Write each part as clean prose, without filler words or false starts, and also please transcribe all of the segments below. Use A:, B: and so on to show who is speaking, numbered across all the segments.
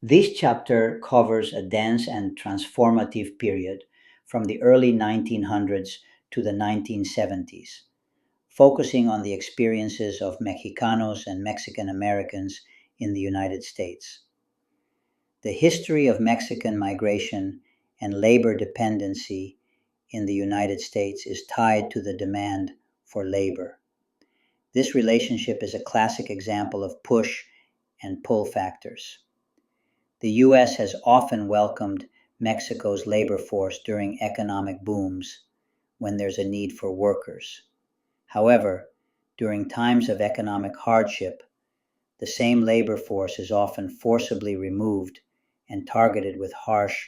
A: This chapter covers a dense and transformative period from the early 1900s to the 1970s, focusing on the experiences of Mexicanos and Mexican Americans in the United States. The history of Mexican migration and labor dependency in the United States is tied to the demand for labor. This relationship is a classic example of push and pull factors. The U.S. has often welcomed Mexico's labor force during economic booms when there's a need for workers. However, during times of economic hardship, the same labor force is often forcibly removed and targeted with harsh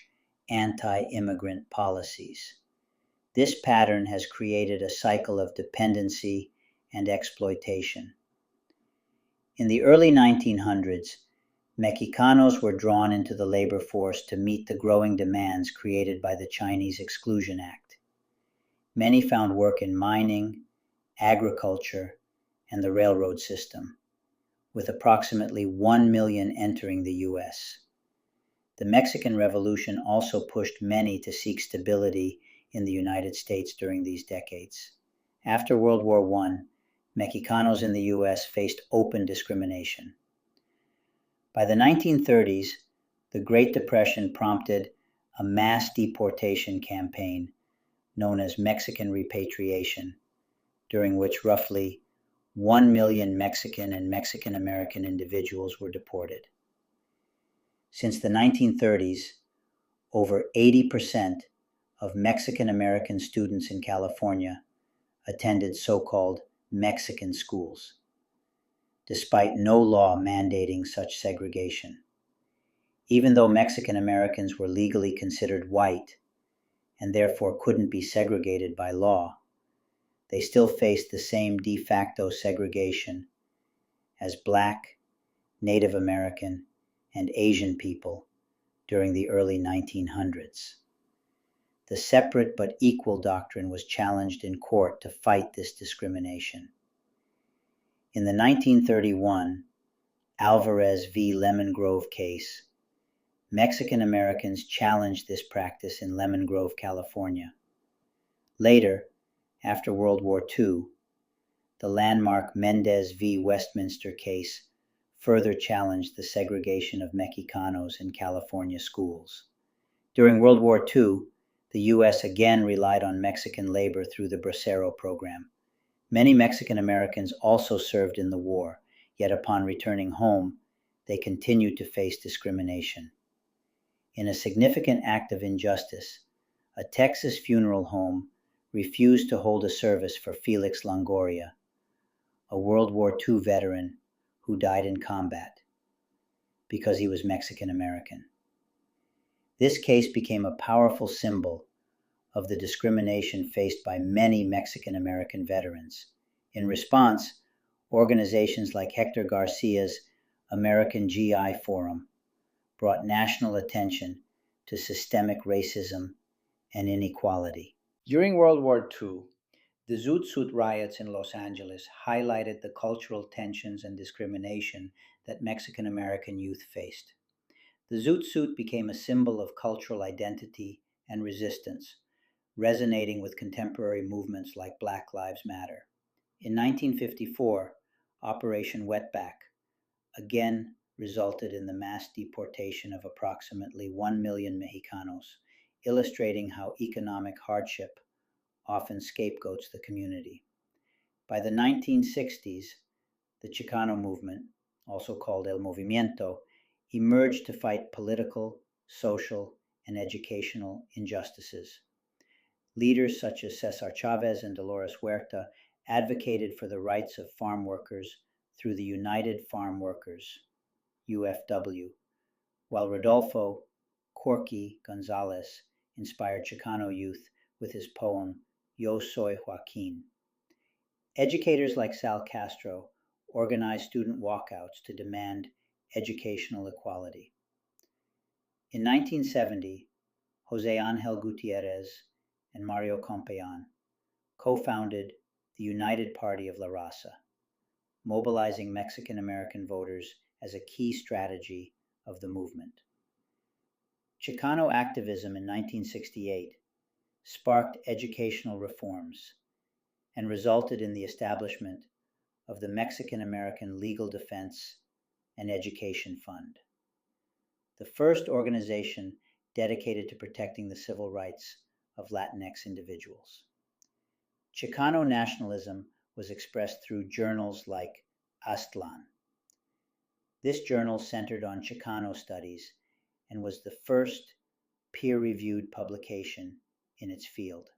A: anti-immigrant policies. This pattern has created a cycle of dependency and exploitation. In the early 1900s, Mexicanos were drawn into the labor force to meet the growing demands created by the Chinese Exclusion Act. Many found work in mining, agriculture, and the railroad system, with approximately 1 million entering the U.S. The Mexican Revolution also pushed many to seek stability in the United States during these decades. After World War I, Mexicanos in the U.S. faced open discrimination. By the 1930s, the Great Depression prompted a mass deportation campaign known as Mexican repatriation, during which roughly 1 million Mexican and Mexican American individuals were deported. Since the 1930s, over 80% of Mexican American students in California attended so-called Mexican schools, despite no law mandating such segregation. Even though Mexican Americans were legally considered white and therefore couldn't be segregated by law, they still faced the same de facto segregation as Black, Native American, and Asian people during the early 1900s. The separate but equal doctrine was challenged in court to fight this discrimination. In the 1931 Alvarez v. Lemon Grove case, Mexican Americans challenged this practice in Lemon Grove, California. Later, after World War II, the landmark Mendez v. Westminster case further challenged the segregation of Mexicanos in California schools. During World War II, the U.S. again relied on Mexican labor through the Bracero program. Many Mexican Americans also served in the war, yet upon returning home, they continued to face discrimination. In a significant act of injustice, a Texas funeral home refused to hold a service for Felix Longoria, a World War II veteran who died in combat, because he was Mexican American. This case became a powerful symbol of the discrimination faced by many Mexican American veterans. In response, organizations like Hector Garcia's American GI Forum brought national attention to systemic racism and inequality. During World War II, the Zoot Suit riots in Los Angeles highlighted the cultural tensions and discrimination that Mexican American youth faced. The Zoot Suit became a symbol of cultural identity and resistance, resonating with contemporary movements like Black Lives Matter. In 1954, Operation Wetback again resulted in the mass deportation of approximately 1 million Mexicanos, illustrating how economic hardship often scapegoats the community. By the 1960s, the Chicano movement, also called El Movimiento, emerged to fight political, social, and educational injustices. Leaders such as Cesar Chavez and Dolores Huerta advocated for the rights of farm workers through the United Farm Workers, UFW, while Rodolfo Corky Gonzalez inspired Chicano youth with his poem Yo Soy Joaquin. Educators like Sal Castro organized student walkouts to demand educational equality. In 1970, Jose Angel Gutierrez and Mario Compean co-founded the United Party of La Raza, mobilizing Mexican American voters as a key strategy of the movement. Chicano activism in 1968 sparked educational reforms and resulted in the establishment of the Mexican American Legal Defense and Education Fund, the first organization dedicated to protecting the civil rights of Latinx individuals. Chicano nationalism was expressed through journals like Aztlán. This journal centered on Chicano studies and was the first peer-reviewed publication in its field.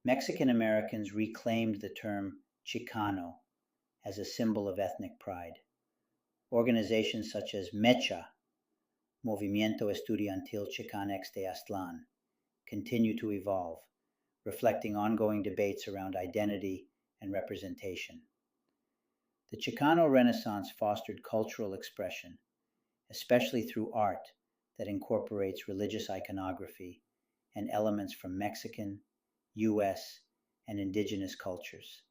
A: Mexican Americans reclaimed the term Chicano as a symbol of ethnic pride. Organizations such as MECHA, Movimiento Estudiantil Chicanx de Aztlán, continue to evolve, reflecting ongoing debates around identity and representation. The Chicano Renaissance fostered cultural expression, especially through art that incorporates religious iconography and elements from Mexican, U.S., and indigenous cultures,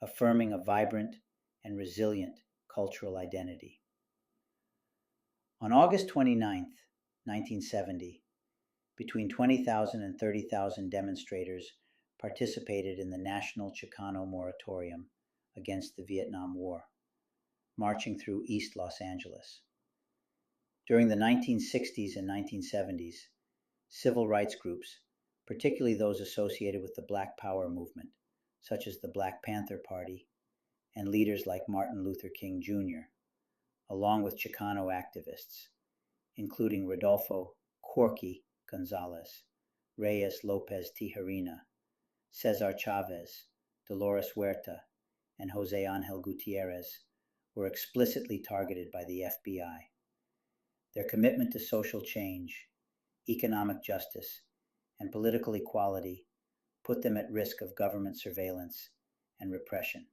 A: affirming a vibrant and resilient cultural identity. On August 29, 1970, between 20,000 and 30,000 demonstrators participated in the National Chicano Moratorium against the Vietnam War, marching through East Los Angeles. During the 1960s and 1970s, civil rights groups, particularly those associated with the Black Power movement, such as the Black Panther Party, and leaders like Martin Luther King Jr., along with Chicano activists, including Rodolfo Corky Gonzalez, Reyes Lopez Tijerina, Cesar Chavez, Dolores Huerta, and Jose Angel Gutierrez, were explicitly targeted by the FBI. Their commitment to social change, economic justice, and political equality put them at risk of government surveillance and repression.